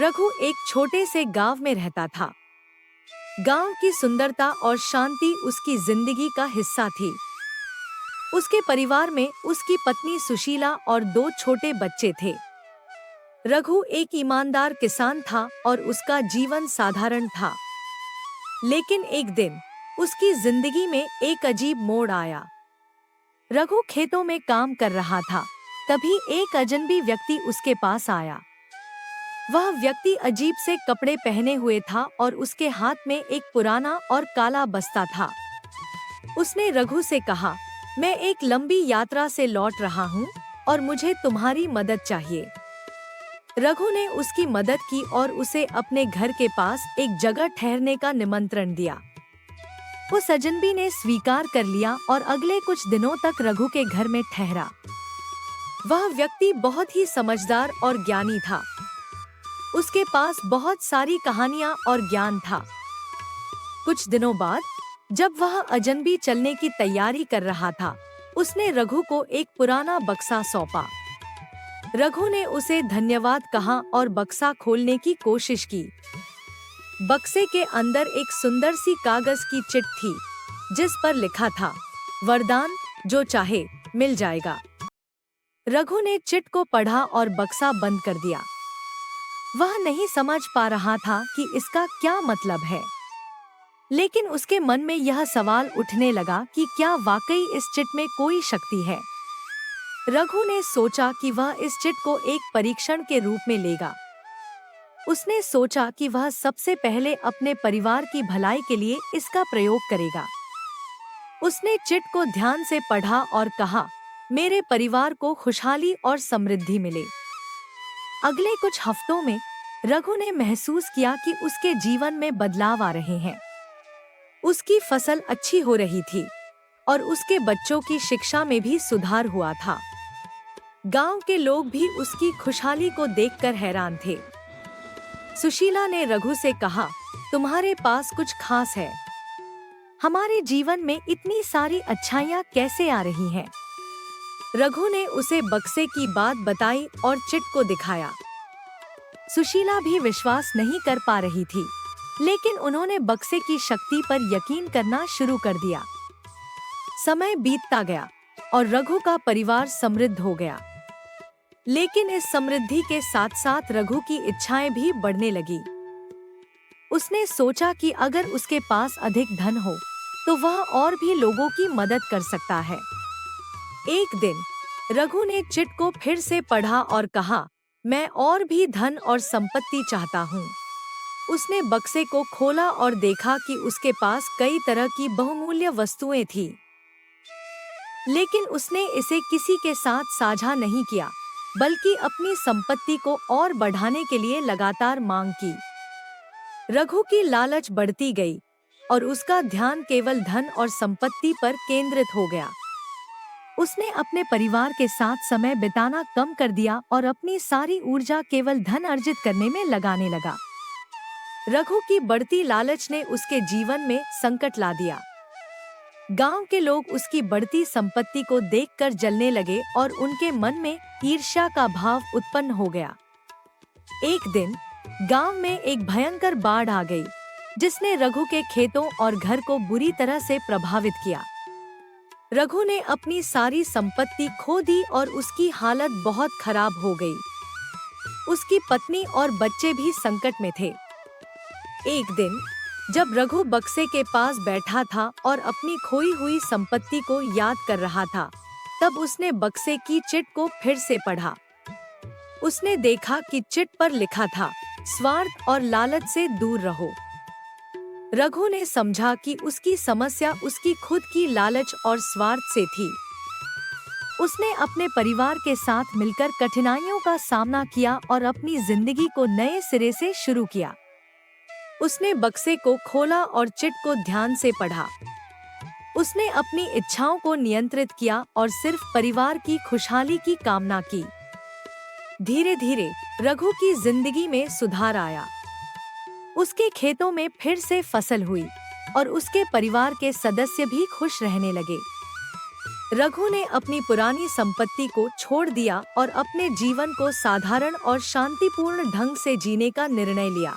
रघु एक छोटे से गांव में रहता था। गांव की सुंदरता और शांति उसकी जिंदगी का हिस्सा थी। उसके परिवार में उसकी पत्नी सुशीला और दो छोटे बच्चे थे। रघु एक ईमानदार किसान था और उसका जीवन साधारण था। लेकिन एक दिन उसकी जिंदगी में एक अजीब मोड़ आया। रघु खेतों में काम कर रहा था, तभी एक अजनबी व्यक्ति उसके पास आया। वह व्यक्ति अजीब से कपड़े पहने हुए था और उसके हाथ में एक पुराना और काला बस्ता था। उसने रघु से कहा, मैं एक लंबी यात्रा से लौट रहा हूँ और मुझे तुम्हारी मदद चाहिए। रघु ने उसकी मदद की और उसे अपने घर के पास एक जगह ठहरने का निमंत्रण दिया। उस अजनबी ने स्वीकार कर लिया और अगले कुछ दिनों तक रघु के घर में ठहरा। वह व्यक्ति बहुत ही समझदार और ज्ञानी था। उसके पास बहुत सारी कहानियां और ज्ञान था। कुछ दिनों बाद जब वह अजनबी चलने की तैयारी कर रहा था, उसने रघु को एक पुराना बक्सा सौंपा। रघु ने उसे धन्यवाद कहा और बक्सा खोलने की कोशिश की। बक्से के अंदर एक सुंदर सी कागज की चिट थी, जिस पर लिखा था, वरदान, जो चाहे मिल जाएगा। रघु ने चिट को पढ़ा और बक्सा बंद कर दिया। वह नहीं समझ पा रहा था कि इसका क्या मतलब है, लेकिन उसके मन में यह सवाल उठने लगा कि क्या वाकई इस चिट में कोई शक्ति है। रघु ने सोचा कि वह इस चिट को एक परीक्षण के रूप में लेगा। उसने सोचा कि वह सबसे पहले अपने परिवार की भलाई के लिए इसका प्रयोग करेगा। उसने चिट को ध्यान से पढ़ा और कहा, मेरे परिवार को खुशहाली और समृद्धि मिले। अगले कुछ हफ्तों में रघु ने महसूस किया कि उसके जीवन में बदलाव आ रहे हैं। उसकी फसल अच्छी हो रही थी और उसके बच्चों की शिक्षा में भी सुधार हुआ था। गांव के लोग भी उसकी खुशहाली को देखकर हैरान थे। सुशीला ने रघु से कहा, तुम्हारे पास कुछ खास है। हमारे जीवन में इतनी सारी अच्छाइयाँ कैसे आ रही हैं? रघु ने उसे बक्से की बात बताई और चिट को दिखाया। सुशीला भी विश्वास नहीं कर पा रही थी, लेकिन उन्होंने बक्से की शक्ति पर यकीन करना शुरू कर दिया। समय बीतता गया और रघु का परिवार समृद्ध हो गया। लेकिन इस समृद्धि के साथ साथ रघु की इच्छाएं भी बढ़ने लगी। उसने सोचा कि अगर उसके पास अधिक धन हो तो वह और भी लोगों की मदद कर सकता है। एक दिन रघु ने चिट को फिर से पढ़ा और कहा, मैं और भी धन और संपत्ति चाहता हूँ। उसने बक्से को खोला और देखा कि उसके पास कई तरह की बहुमूल्य वस्तुएं थीं। लेकिन उसने इसे किसी के साथ साझा नहीं किया, बल्कि अपनी संपत्ति को और बढ़ाने के लिए लगातार मांग की। रघु की लालच बढ़ती गई और उसका ध्यान केवल धन और संपत्ति पर केंद्रित हो गया। उसने अपने परिवार के साथ समय बिताना कम कर दिया और अपनी सारी ऊर्जा केवल धन अर्जित करने में लगाने लगा। रघु की बढ़ती लालच ने उसके जीवन में संकट ला दिया। गांव के लोग उसकी बढ़ती संपत्ति को देखकर जलने लगे और उनके मन में ईर्ष्या का भाव उत्पन्न हो गया। एक दिन गांव में एक भयंकर बाढ़ आ गई, जिसने रघु के खेतों और घर को बुरी तरह से प्रभावित किया। रघु ने अपनी सारी संपत्ति खो दी और उसकी हालत बहुत खराब हो गई। उसकी पत्नी और बच्चे भी संकट में थे। एक दिन जब रघु बक्से के पास बैठा था और अपनी खोई हुई संपत्ति को याद कर रहा था, तब उसने बक्से की चिट को फिर से पढ़ा। उसने देखा कि चिट पर लिखा था, स्वार्थ और लालच से दूर रहो। रघु ने समझा कि उसकी समस्या उसकी खुद की लालच और स्वार्थ से थी। उसने अपने परिवार के साथ मिलकर कठिनाइयों का सामना किया और अपनी जिंदगी को नए सिरे से शुरू किया। उसने बक्से को खोला और चिट को ध्यान से पढ़ा। उसने अपनी इच्छाओं को नियंत्रित किया और सिर्फ परिवार की खुशहाली की कामना की। धीरे धीरे रघु की जिंदगी में सुधार आया। उसके खेतों में फिर से फसल हुई और उसके परिवार के सदस्य भी खुश रहने लगे। रघु ने अपनी पुरानी संपत्ति को छोड़ दिया और अपने जीवन को साधारण और शांतिपूर्ण ढंग से जीने का निर्णय लिया।